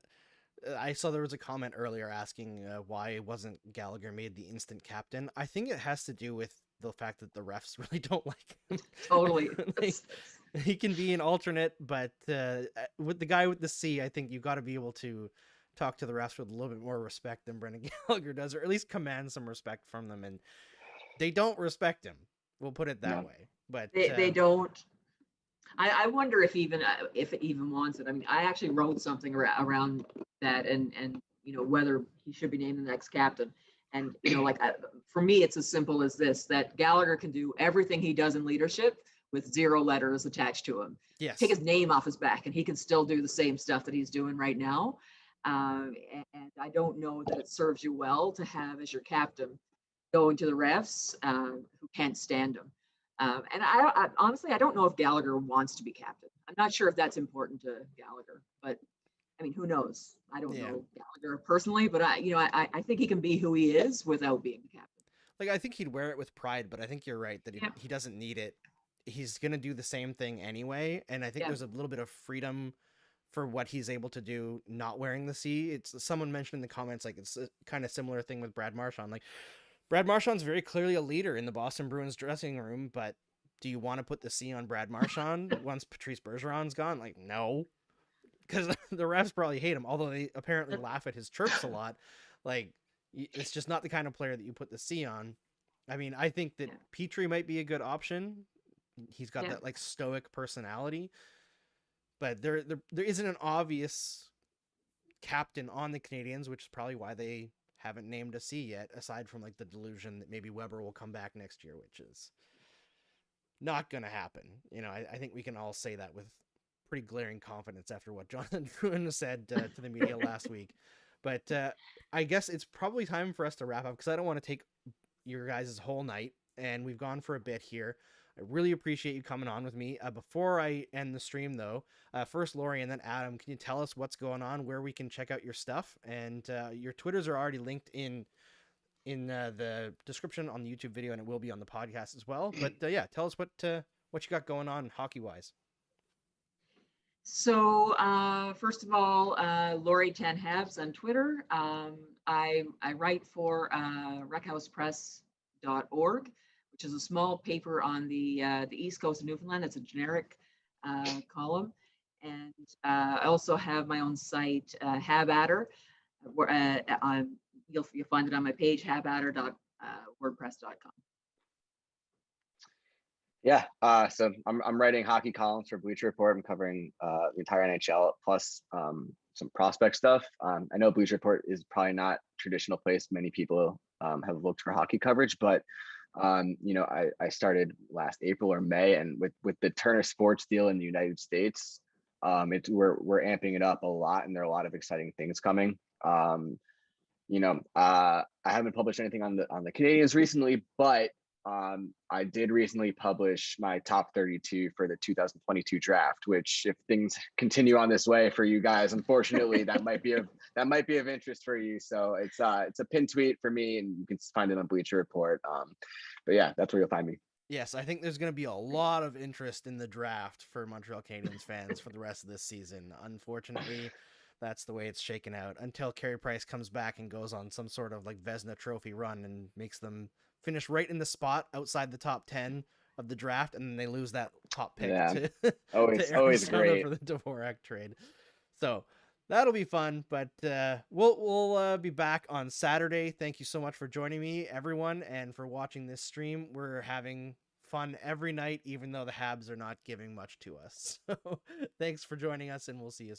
I saw there was a comment earlier asking why wasn't Gallagher made the instant captain. I think it has to do with the fact that the refs really don't like him. Totally. Like, he can be an alternate, but with the guy with the C, I think you got to be able to talk to the refs with a little bit more respect than Brendan Gallagher does, or at least command some respect from them. And they don't respect him. We'll put it that No. way. But They don't. I wonder if it even wants it. I mean, I actually wrote something around that, and you know, whether he should be named the next captain. And, you know, like for me, it's as simple as this: that Gallagher can do everything he does in leadership with 0 letters attached to him. yes, Take his name off his back, and he can still do the same stuff that he's doing right now. And I don't know that it serves you well to have as your captain going to the refs who can't stand him. And I honestly, I don't know if Gallagher wants to be captain. I'm not sure if that's important to Gallagher, but I mean, who knows? I don't know Gallagher personally, but I think he can be who he is without being the captain. like I think he'd wear it with pride, but I think you're right that Yeah. he doesn't need it. He's gonna do the same thing anyway, and I think Yeah. there's a little bit of freedom for what he's able to do not wearing the C. It's someone mentioned in the comments like it's a kind of similar thing with Brad Marchand. Like Brad Marchand's very clearly a leader in the Boston Bruins dressing room, but do you want to put the C on Brad Marchand once Patrice Bergeron's gone? Like, no, because the refs probably hate him, although they apparently laugh at his chirps a lot. Like, it's just not the kind of player that you put the C on. I mean, I think that Petry might be a good option. He's got that like stoic personality, but there isn't an obvious captain on the Canadiens, which is probably why they haven't named a C yet, aside from like the delusion that maybe Weber will come back next year, which is not going to happen. You know, I think we can all say that with pretty glaring confidence after what Jonathan Drouin said to the media last week. But I guess it's probably time for us to wrap up because I don't want to take your guys' whole night, and we've gone for a bit here. I really appreciate you coming on with me. Before I end the stream, though, first Lori and then Adam, can you tell us what's going on, where we can check out your stuff? And your Twitters are already linked in the description on the YouTube video, and it will be on the podcast as well. But yeah, tell us what you got going on hockey-wise. So first of all, Lori 10 Habs on Twitter. I write for reckhousepress.org, which is a small paper on the east coast of Newfoundland. It's a generic column. And I also have my own site, Habadder, where you'll find it on my page, habadder.wordpress.com. Yeah, so I'm writing hockey columns for Bleacher Report. I'm covering the entire NHL plus some prospect stuff. I know Bleacher Report is probably not traditional place many people have looked for hockey coverage, but I started last April or May, and with the Turner Sports deal in the United States, we're amping it up a lot, and there are a lot of exciting things coming. I haven't published anything on the Canadiens recently, but I did recently publish my top 32 for the 2022 draft, which if things continue on this way for you guys, unfortunately, that might be of interest for you. So it's a pin tweet for me, and you can find it on Bleacher Report. But yeah, that's where you'll find me. Yes, I think there's going to be a lot of interest in the draft for Montreal Canadiens fans for the rest of this season. Unfortunately, that's the way it's shaken out until Carey Price comes back and goes on some sort of like Vezina Trophy run and makes them finish right in the spot outside the top 10 of the draft, and then they lose that top pick to always Arizona great for the Dvorak trade. So that'll be fun, but we'll be back on Saturday. Thank you so much for joining me, everyone, and for watching this stream. We're having fun every night, even though the Habs are not giving much to us. So thanks for joining us, and we'll see you soon.